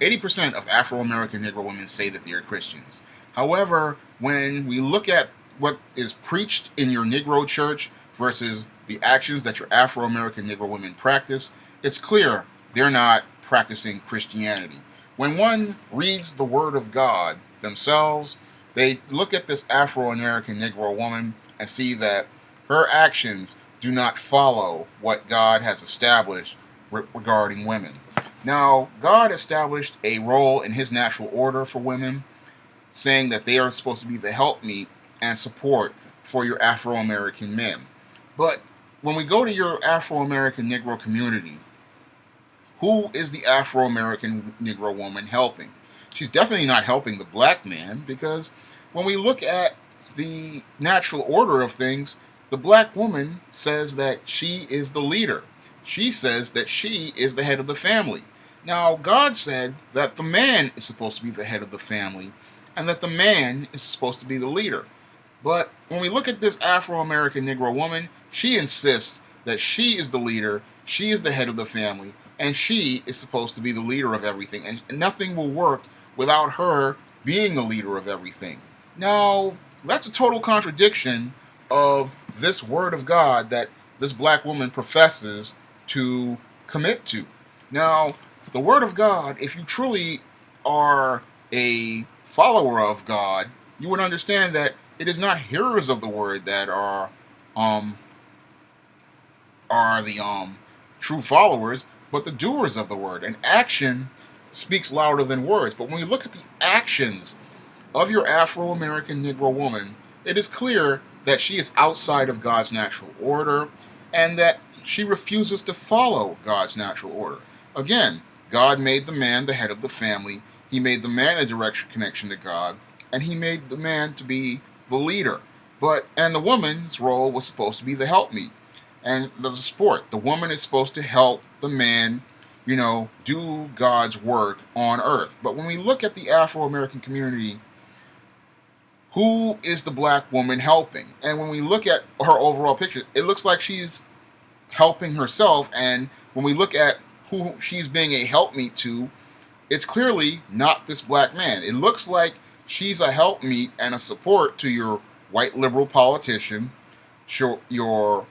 80% of Afro-American Negro women say that they are Christians. However, when we look at what is preached in your Negro church versus the actions that your Afro-American Negro women practice, it's clear they're not practicing Christianity. When one reads the Word of God themselves, they look at this Afro-American Negro woman and see that her actions do not follow what God has established regarding women. Now, God established a role in His natural order for women, saying that they are supposed to be the helpmeet and support for your Afro American men. But when we go to your Afro American Negro community, who is the Afro American Negro woman helping? She's definitely not helping the black man, because when we look at the natural order of things, the black woman says that she is the leader. She says that she is the head of the family. Now, God said that the man is supposed to be the head of the family and that the man is supposed to be the leader. But when we look at this Afro American Negro woman, she insists that she is the leader, she is the head of the family, and she is supposed to be the leader of everything. And nothing will work without her being the leader of everything. Now, that's a total contradiction of this word of God that this black woman professes to commit to. Now, the word of God, if you truly are a follower of God, you would understand that it is not hearers of the word that um are the true followers, but the doers of the word. And action speaks louder than words. But when we look at the actions of your Afro American Negro woman, it is clear that she is outside of God's natural order and that she refuses to follow God's natural order. Again, God made the man the head of the family. He made the man a direct connection to God, and He made the man to be the leader. And the woman's role was supposed to be the helpmeet and the support. The woman is supposed to help the man, do God's work on earth. But when we look at the Afro American community, who is the black woman helping? And when we look at her overall picture, it looks like she's helping herself. And when we look at who she's being a helpmeet to, it's clearly not this black man. It looks like she's a helpmeet and a support to your white liberal politician, your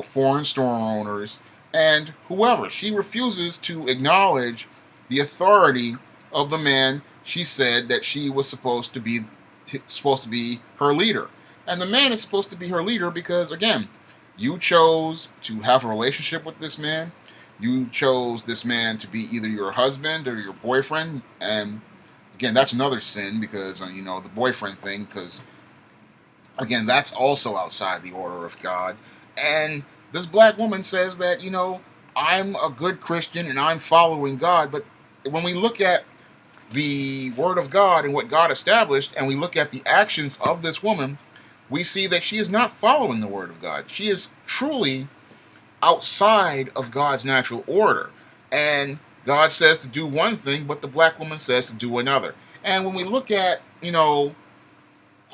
foreign store owners, and whoever. She refuses to acknowledge the authority of the man she said that she was supposed to be her leader. And the man is supposed to be her leader because, again, you chose to have a relationship with this man. You chose this man to be either your husband or your boyfriend. And again, that's another sin because, the boyfriend thing, because, again, that's also outside the order of God. And this black woman says that, I'm a good Christian and I'm following God. But when we look at the Word of God and what God established, and we look at the actions of this woman, we see that she is not following the Word of God. She is truly outside of God's natural order. And God says to do one thing, but the black woman says to do another. And when we look at,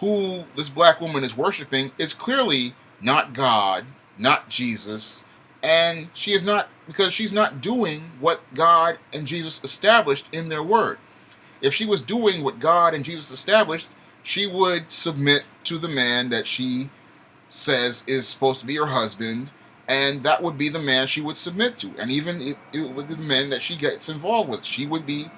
who this black woman is worshiping, it's clearly not God, not Jesus, and she is not, because she's not doing what God and Jesus established in their word. If she was doing what God and Jesus established, she would submit to the man that she says is supposed to be her husband, and that would be the man she would submit to. And even it would be the men that she gets involved with. She would be,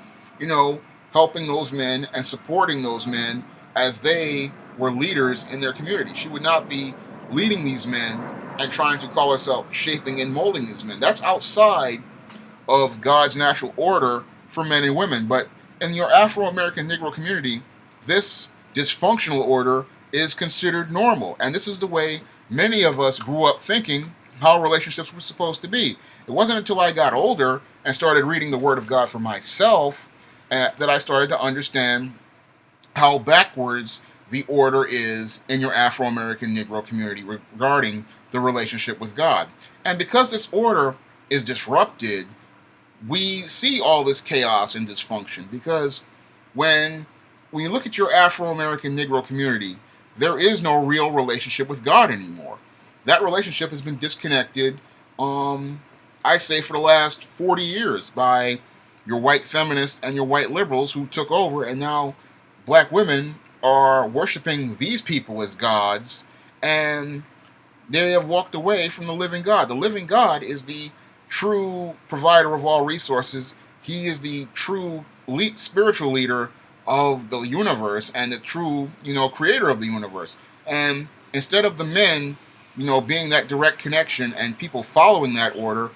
helping those men and supporting those men as they were leaders in their community. She would not be leading these men and trying to call herself shaping and molding these men. That's outside of God's natural order for men and women. But in your Afro-American Negro community, this dysfunctional order is considered normal. And this is the way many of us grew up thinking how relationships were supposed to be. It wasn't until I got older and started reading the Word of God for myself that I started to understand how backwards the order is in your Afro-American Negro community regarding the relationship with God. And because this order is disrupted, we see all this chaos and dysfunction, because when you look at your Afro-American Negro community, there is no real relationship with God anymore. That relationship has been disconnected, I say, for the last 40 years by your white feminists and your white liberals who took over, and now black women are worshiping these people as gods, and they have walked away from the living God. The living God is the true provider of all resources. He is the true spiritual leader of the universe and the true, creator of the universe. And instead of the men, being that direct connection and people following that order,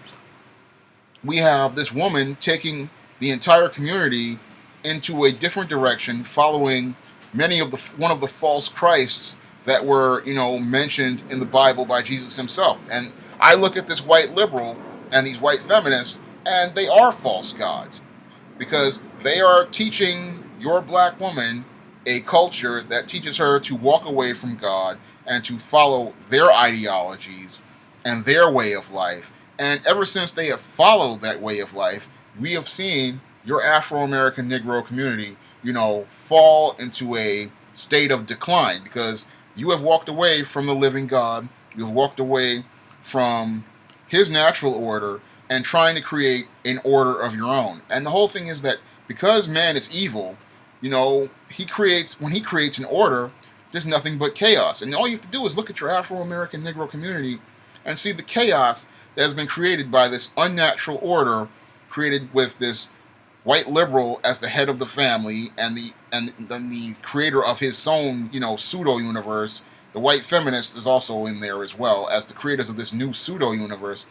we have this woman taking the entire community into a different direction, following one of the false Christs that were, mentioned in the Bible by Jesus himself. And I look at this white liberal and these white feminists, and they are false gods because they are teaching your black woman a culture that teaches her to walk away from God and to follow their ideologies and their way of life. And ever since they have followed that way of life, we have seen your Afro-American Negro community, fall into a state of decline because you have walked away from the living God. You have walked away from his natural order and trying to create an order of your own. And the whole thing is that because man is evil, when he creates an order, there's nothing but chaos. And all you have to do is look at your Afro-American Negro community and see the chaos that has been created by this unnatural order created with this white liberal as the head of the family and the creator of his own, pseudo universe. The white feminist is also in there as well as the creators of this new pseudo universe.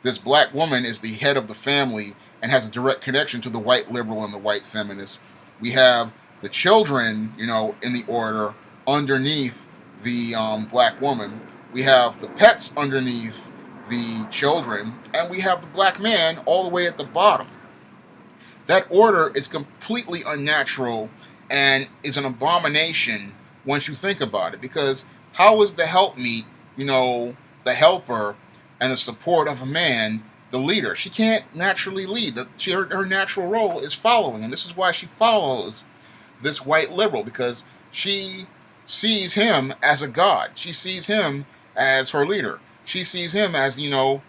This black woman is the head of the family and has a direct connection to the white liberal and the white feminist. We have the children, in the order underneath the black woman. We have the pets underneath the children, and we have the black man all the way at the bottom. That order is completely unnatural and is an abomination once you think about it, because how is the helpmeet, the helper and the support of a man, the leader? She can't naturally lead. Her natural role is following, and this is why she follows this white liberal, because she sees him as a god. She sees him as her leader. She sees him as, the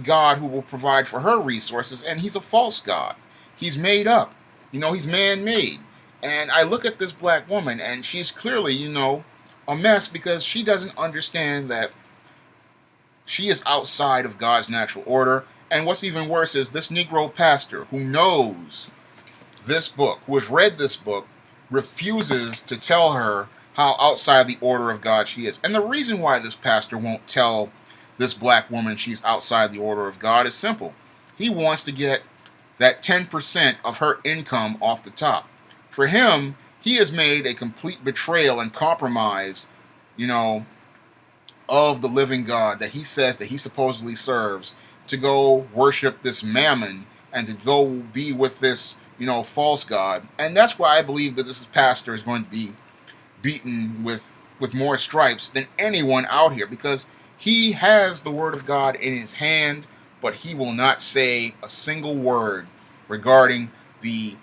God who will provide for her resources, and he's a false God. He's made up. He's man-made. And I look at this black woman, and she's clearly, a mess because she doesn't understand that she is outside of God's natural order. And what's even worse is this Negro pastor who knows this book, who has read this book, refuses to tell her how outside the order of God she is. And the reason why this pastor won't tell this black woman she's outside the order of God is simple. He wants to get that 10% of her income off the top. For him, he has made a complete betrayal and compromise, of the living God that he says that he supposedly serves, to go worship this mammon and to go be with this, false God. And that's why I believe that this pastor is going to be beaten with more stripes than anyone out here, because he has the word of God in his hand, but he will not say a single word regarding the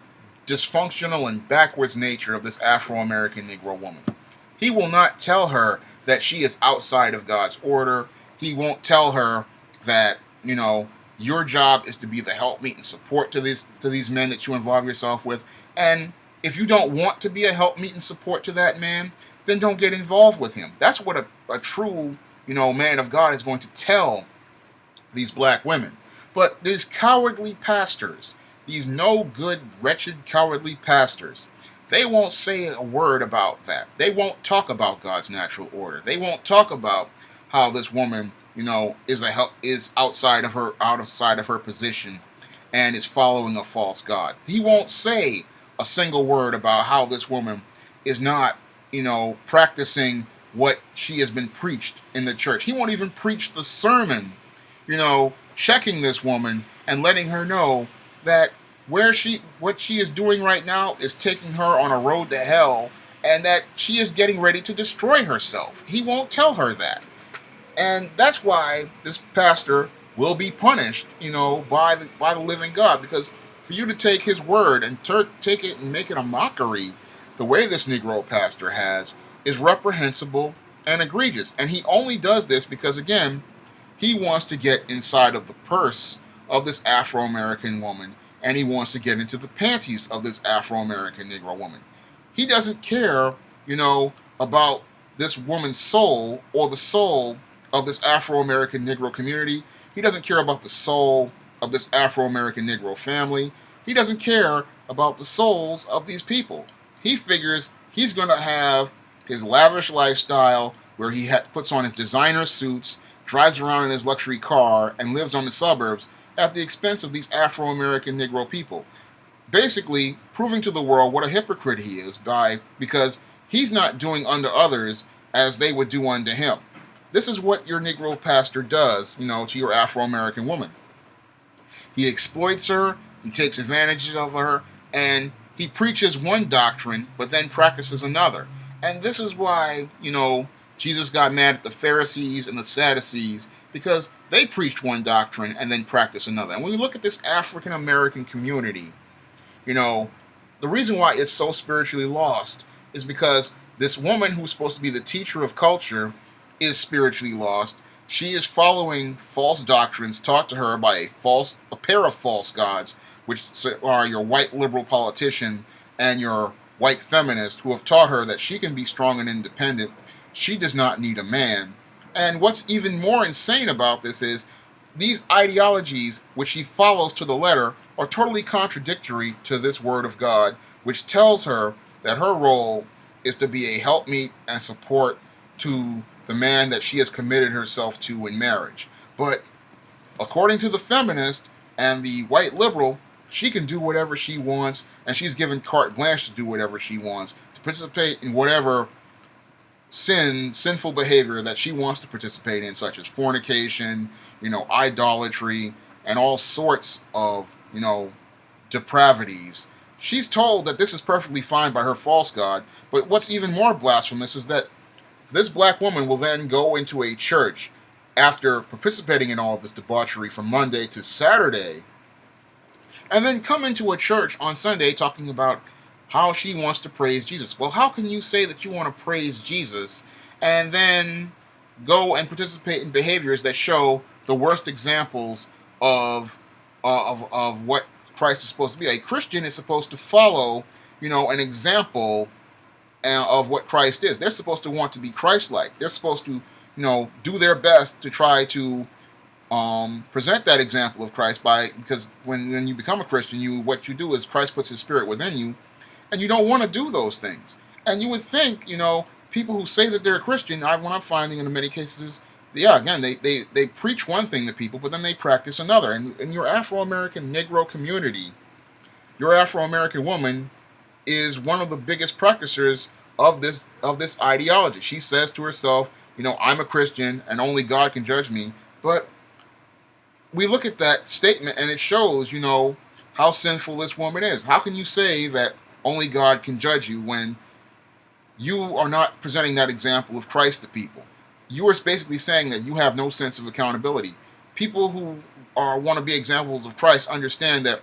dysfunctional and backwards nature of this Afro-American Negro woman. He will not tell her that she is outside of God's order. He won't tell her that, your job is to be the helpmeet and support to these men that you involve yourself with. And if you don't want to be a helpmeet and support to that man, then don't get involved with him. That's what a true, man of God is going to tell these black women. But these cowardly pastors, these no good, wretched, cowardly pastors, they won't say a word about that. They won't talk about God's natural order. They won't talk about how this woman, is outside of her position and is following a false God. He won't say a single word about how this woman is not, practicing what she has been preached in the church. He won't even preach the sermon, checking this woman and letting her know that what she is doing right now is taking her on a road to hell, and that she is getting ready to destroy herself. He won't tell her that. And that's why this pastor will be punished, by the living God, because for you to take his word and take it and make it a mockery, the way this Negro pastor has, is reprehensible and egregious. And he only does this because, again, he wants to get inside of the purse of this Afro-American woman, and he wants to get into the panties of this Afro-American Negro woman. He doesn't care, about this woman's soul or the soul of this Afro-American Negro community. He doesn't care about the soul of this Afro-American Negro family. He doesn't care about the souls of these people. He figures he's going to have his lavish lifestyle where he puts on his designer suits, drives around in his luxury car, and lives on the suburbs at the expense of these Afro-American Negro people. Basically, proving to the world what a hypocrite he is because he's not doing unto others as they would do unto him. This is what your Negro pastor does, to your Afro-American woman. He exploits her, he takes advantage of her, and he preaches one doctrine, but then practices another. And this is why, Jesus got mad at the Pharisees and the Sadducees, because they preached one doctrine and then practiced another. And when we look at this African American community, the reason why it's so spiritually lost is because this woman who's supposed to be the teacher of culture is spiritually lost. She is following false doctrines taught to her by a pair of false gods, which are your white liberal politician and your white feminist, who have taught her that she can be strong and independent. She does not need a man. And what's even more insane about this is these ideologies, which she follows to the letter, are totally contradictory to this word of God, which tells her that her role is to be a helpmeet and support to the man that she has committed herself to in marriage. But according to the feminist and the white liberal, she can do whatever she wants, and she's given carte blanche to do whatever she wants, to participate in whatever sinful behavior that she wants to participate in, such as fornication, idolatry, and all sorts of, depravities. She's told that this is perfectly fine by her false god, but what's even more blasphemous is that this black woman will then go into a church after participating in all of this debauchery from Monday to Saturday, and then come into a church on Sunday talking about how she wants to praise Jesus. Well, how can you say that you want to praise Jesus and then go and participate in behaviors that show the worst examples of what Christ is supposed to be? A Christian is supposed to follow, an example of what Christ is. They're supposed to want to be Christ-like. They're supposed to, do their best to try to present that example of Christ because when you become a Christian, what you do is Christ puts His Spirit within you, and you don't want to do those things. And you would think, people who say that they're a Christian, what I'm finding in many cases, again, they preach one thing to people, but then they practice another. And in your Afro-American Negro community, your Afro-American woman is one of the biggest practicers of this ideology. She says to herself, I'm a Christian and only God can judge me. But we look at that statement and it shows, how sinful this woman is. How can you say that only God can judge you when you are not presenting that example of Christ to people? You are basically saying that you have no sense of accountability. People who want to be examples of Christ understand that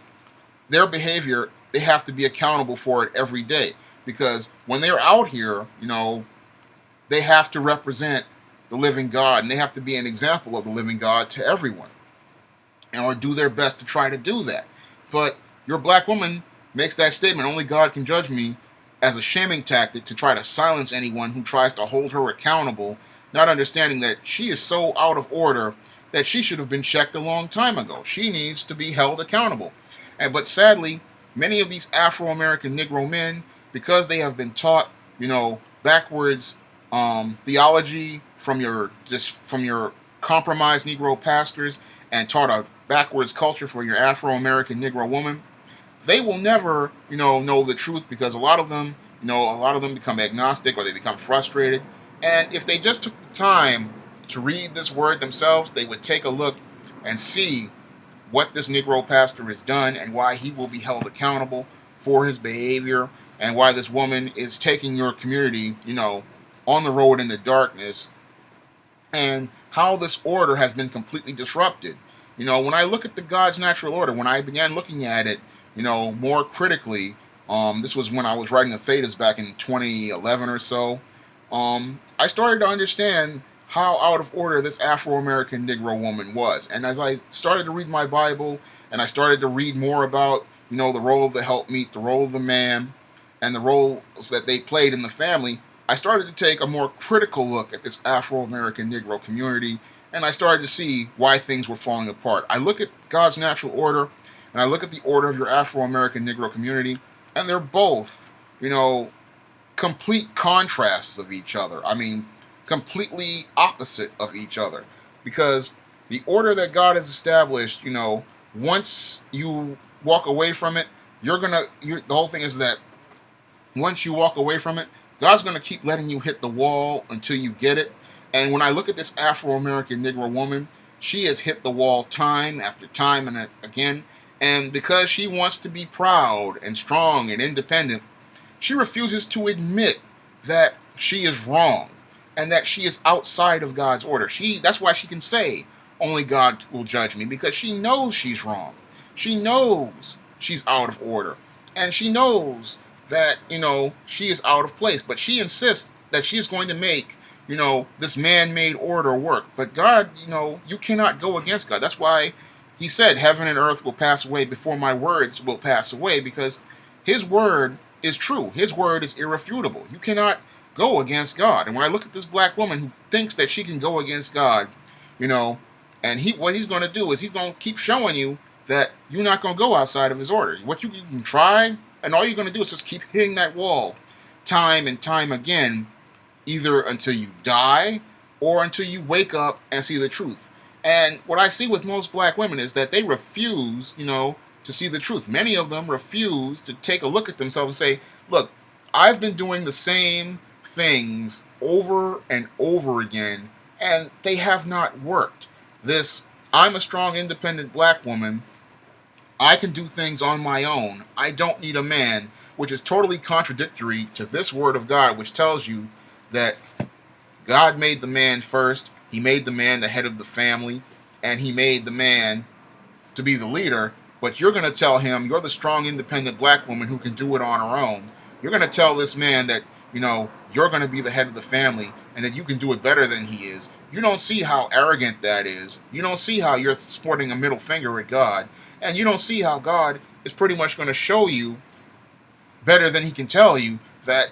their behavior, they have to be accountable for it every day. Because when they're out here, they have to represent the living God, and they have to be an example of the living God to everyone, or do their best to try to do that. But your black woman makes that statement, only God can judge me, as a shaming tactic to try to silence anyone who tries to hold her accountable, not understanding that she is so out of order that she should have been checked a long time ago. She needs to be held accountable. But sadly, many of these Afro-American Negro men, because they have been taught, backwards theology from your compromised Negro pastors, and taught a backwards culture for your Afro-American Negro woman, they will never, know the truth, because a lot of them become agnostic, or they become frustrated. And if they just took the time to read this word themselves, they would take a look and see what this Negro pastor has done and why he will be held accountable for his behavior, and why this woman is taking your community, on the road in the darkness, and how this order has been completely disrupted. When I look at the God's natural order, when I began looking at it, more critically, this was when I was writing the Thetas back in 2011 or so, I started to understand how out of order this Afro-American Negro woman was. And as I started to read my Bible and I started to read more about, the role of the helpmeet, the role of the man, and the roles that they played in the family, I started to take a more critical look at this Afro-American Negro community, and I started to see why things were falling apart. I look at God's natural order, and I look at the order of your Afro-American Negro community, and they're both, complete contrasts of each other. I mean, completely opposite of each other. Because the order that God has established, once you walk away from it, the whole thing is that once you walk away from it, God's gonna keep letting you hit the wall until you get it. And when I look at this Afro-American Negro woman, she has hit the wall time after time and again. And because she wants to be proud and strong and independent, she refuses to admit that she is wrong and that she is outside of God's order. That's why she can say, only God will judge me, because she knows she's wrong. She knows she's out of order. And she knows that, she is out of place. But she insists that she is going to make, this man-made order work. But God, you cannot go against God. That's why he said, heaven and earth will pass away before my words will pass away, because his word is true. His word is irrefutable. You cannot go against God. And when I look at this black woman who thinks that she can go against God, and what he's going to do is he's going to keep showing you that you're not going to go outside of his order. What you can try, and all you're going to do is just keep hitting that wall time and time again, either until you die or until you wake up and see the truth. And what I see with most black women is that they refuse, to see the truth. Many of them refuse to take a look at themselves and say, look, I've been doing the same things over and over again, and they have not worked. I'm a strong, independent black woman. I can do things on my own. I don't need a man, which is totally contradictory to this word of God, which tells you that God made the man first. He made the man the head of the family, and he made the man to be the leader. But you're going to tell him you're the strong, independent black woman who can do it on her own. You're going to tell this man that, you're going to be the head of the family and that you can do it better than he is. You don't see how arrogant that is. You don't see how you're sporting a middle finger at God. And you don't see how God is pretty much going to show you better than he can tell you that,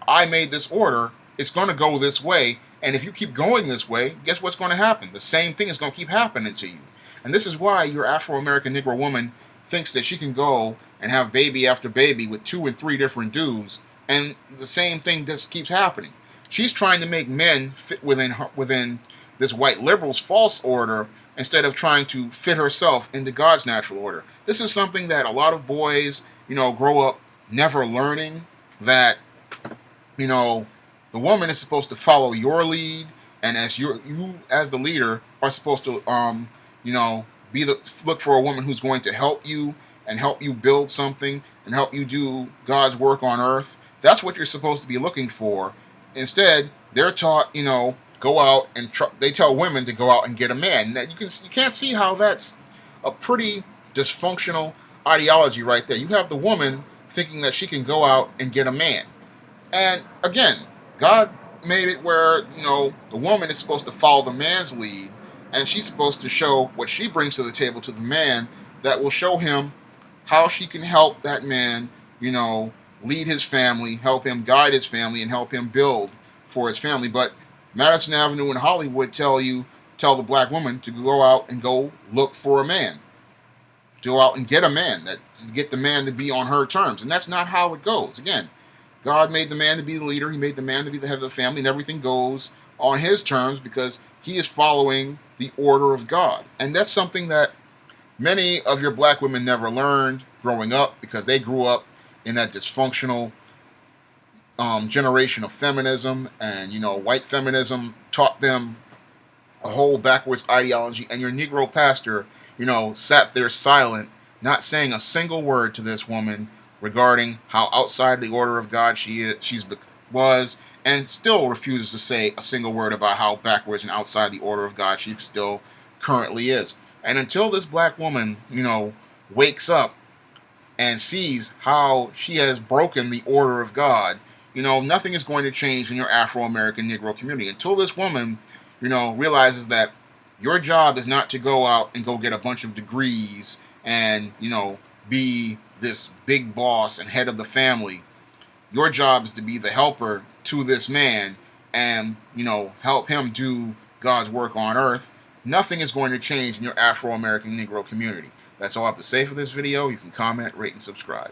I made this order. It's going to go this way. And if you keep going this way, guess what's going to happen? The same thing is going to keep happening to you. And this is why your Afro-American Negro woman thinks that she can go and have baby after baby with 2 and 3 different dudes, and the same thing just keeps happening. She's trying to make men fit within this white liberal's false order instead of trying to fit herself into God's natural order. This is something that a lot of boys, grow up never learning, that, the woman is supposed to follow your lead, and as you as the leader are supposed to look for a woman who's going to help you and help you build something and help you do God's work on earth. That's what you're supposed to be looking for. Instead, they're taught, go out and they tell women to go out and get a man. Now, you can't see how that's a pretty dysfunctional ideology right there. You have the woman thinking that she can go out and get a man. And again, God made it where, the woman is supposed to follow the man's lead, and she's supposed to show what she brings to the table to the man that will show him how she can help that man, lead his family, help him guide his family, and help him build for his family. But Madison Avenue in Hollywood tell the black woman to go out and go look for a man. To go out and get a man, to get the man to be on her terms. And that's not how it goes. Again, God made the man to be the leader. He made the man to be the head of the family, and everything goes on his terms because he is following the order of God. And that's something that many of your black women never learned growing up, because they grew up in that dysfunctional generation of feminism, and white feminism taught them a whole backwards ideology, and your Negro pastor sat there silent, not saying a single word to this woman regarding how outside the order of God she was, and still refuses to say a single word about how backwards and outside the order of God she still currently is. And until this black woman, wakes up and sees how she has broken the order of God, nothing is going to change in your Afro-American Negro community. Until this woman, realizes that your job is not to go out and go get a bunch of degrees and, be this big boss and head of the family. Your job is to be the helper to this man and, help him do God's work on earth. Nothing is going to change in your Afro-American Negro community. That's all I have to say for this video. You can comment, rate, and subscribe.